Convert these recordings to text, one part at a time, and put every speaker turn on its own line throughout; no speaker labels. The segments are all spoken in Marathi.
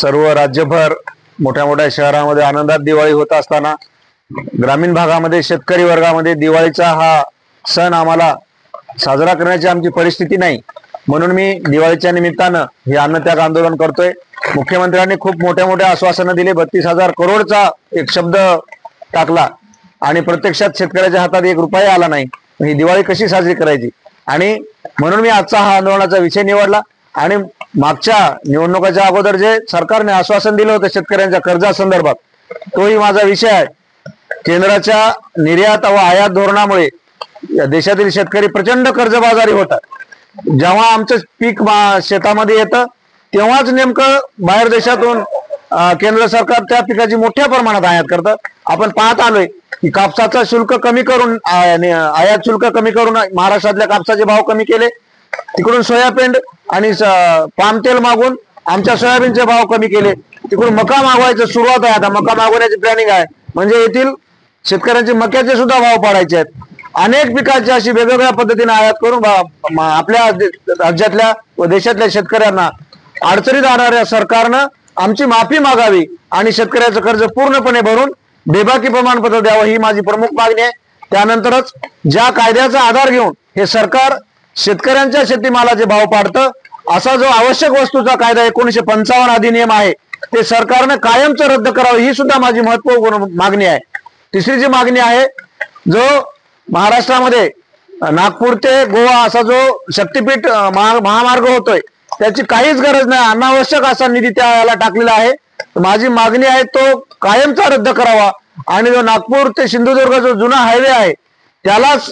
सर्व राज्यभर मोठ्या मोठ्या शहरांमध्ये आनंदात दिवाळी होत असताना ग्रामीण भागामध्ये शेतकरी वर्गामध्ये दिवाळीचा हा सण आम्हाला साजरा करण्याची आमची परिस्थिती नाही, म्हणून मी दिवाळीच्या निमित्तानं हे अन्नत्याग आंदोलन करतोय। मुख्यमंत्र्यांनी खूप मोठ्या मोठ्या आश्वासनं दिले, 32,000 करोडचा एक शब्द टाकला आणि प्रत्यक्षात शेतकऱ्याच्या हातात एक रुपया आला नाही। ही दिवाळी कशी साजरी करायची? आणि म्हणून मी आजचा हा आंदोलनाचा विषय निवडला। आणि मागच्या निवडणुकाच्या अगोदर जे सरकारने आश्वासन दिलं होतं शेतकऱ्यांच्या कर्जासंदर्भात, तोही माझा विषय आहे। केंद्राच्या निर्यात व आयात धोरणामुळे देशातील शेतकरी प्रचंड कर्जबाजारी होतात। जेव्हा आमचं पीक शेतामध्ये येतं तेव्हाच नेमकं बाहेर देशातून केंद्र सरकार त्या पिकाची मोठ्या प्रमाणात आयात करतं। आपण पाहत आलोय की कापसाचं शुल्क कमी करून, आयात शुल्क कमी करून महाराष्ट्रातल्या कापसाचे भाव कमी केले, तिकडून सोयाबीन आणि पाम तेल मागून आमच्या सोयाबीनचे भाव कमी केले, तिकडून मका मागवायचं सुरुवात आहे। आता मका मागवण्याची प्लॅनिंग आहे, म्हणजे येथील शेतकऱ्यांचे मक्याचे सुद्धा भाव पाडायचे आहेत। अनेक पिकांची अशी वेगवेगळ्या पद्धतीने आयात करून आपल्या राज्यातल्या व देशातल्या शेतकऱ्यांना अडचणीत आणणाऱ्या सरकारनं आमची माफी मागावी आणि शेतकऱ्याचं कर्ज पूर्णपणे भरून बेबाकी प्रमाणपत्र द्यावं, ही माझी प्रमुख मागणी आहे। त्यानंतरच ज्या कायद्याचा आधार घेऊन हे सरकार शेतकऱ्यांच्या शेतीमालाचे भाव पाडतं, असा जो आवश्यक वस्तूचा कायदा 1955 अधिनियम आहे ते सरकारने कायमचं रद्द करावं, ही सुद्धा माझी महत्वपूर्ण मागणी आहे। तिसरी जी मागणी आहे, जो महाराष्ट्रामध्ये नागपूर ते गोवा असा जो शक्तीपीठ महामार्ग होतोय त्याची काहीच गरज नाही, अनावश्यक असा निधी त्याला टाकलेला आहे। माझी मागणी आहे तो कायमचा रद्द करावा आणि जो नागपूर ते सिंधुदुर्ग जो जुना हायवे आहे त्यालाच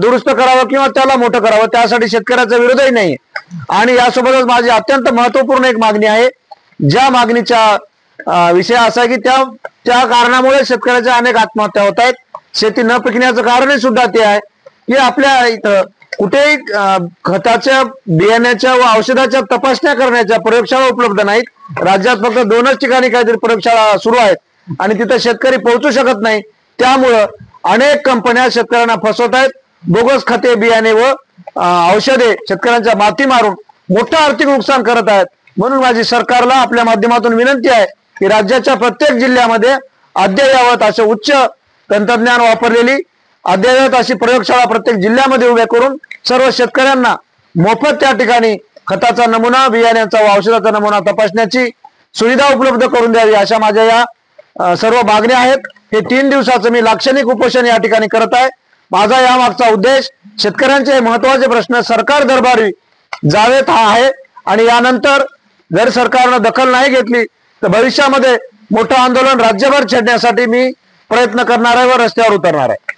दुरुस्त करावं किंवा त्याला मोठं करावं, त्यासाठी शेतकऱ्याचा विरोधही नाही। आणि यासोबतच माझी अत्यंत महत्वपूर्ण एक मागणी आहे, ज्या मागणीचा विषय असा आहे की त्या कारणामुळे शेतकऱ्याच्या अनेक आत्महत्या होत आहेत। शेती न पिकण्याचं कारणही सुद्धा ते आहे की आपल्या इथं कुठेही खताच्या, बियाण्याच्या व औषधाच्या तपासण्या करण्याच्या प्रयोगशाळा उपलब्ध नाहीत। राज्यात फक्त 2च ठिकाणी काहीतरी प्रयोगशाळा सुरू आहेत आणि तिथं शेतकरी पोहोचू शकत नाही। त्यामुळं अनेक कंपन्या शेतकऱ्यांना फसवत आहेत, बोगस खते, बियाणे व औषधे शेतकऱ्यांच्या माती मारून मोठं आर्थिक नुकसान करत आहेत। म्हणून माझी सरकारला आपल्या माध्यमातून विनंती आहे की राज्याच्या प्रत्येक जिल्ह्यामध्ये अद्ययावत असे उच्च तंत्रज्ञान वापरलेली अद्ययावत अशी प्रयोगशाळा प्रत्येक जिल्ह्यामध्ये उभ्या करून सर्व शेतकऱ्यांना मोफत त्या ठिकाणी खताचा नमुना, बियाण्याचा व औषधाचा नमुना तपासण्याची सुविधा उपलब्ध करून द्यावी, अशा माझ्या या सर्व मागण्या आहेत। हे 3 दिवसाचं मी लाक्षणिक उपोषण या ठिकाणी करत आहे। माझा यामागचा उद्देश शेतकऱ्यांचे महत्वाचे प्रश्न सरकार दरबारी जावेत हा आहे। आणि यानंतर जर सरकारनं दखल नाही घेतली तर भविष्यामध्ये मोठं आंदोलन राज्यभर छेडण्यासाठी मी प्रयत्न करणार आहे व रस्त्यावर उतरणार आहे।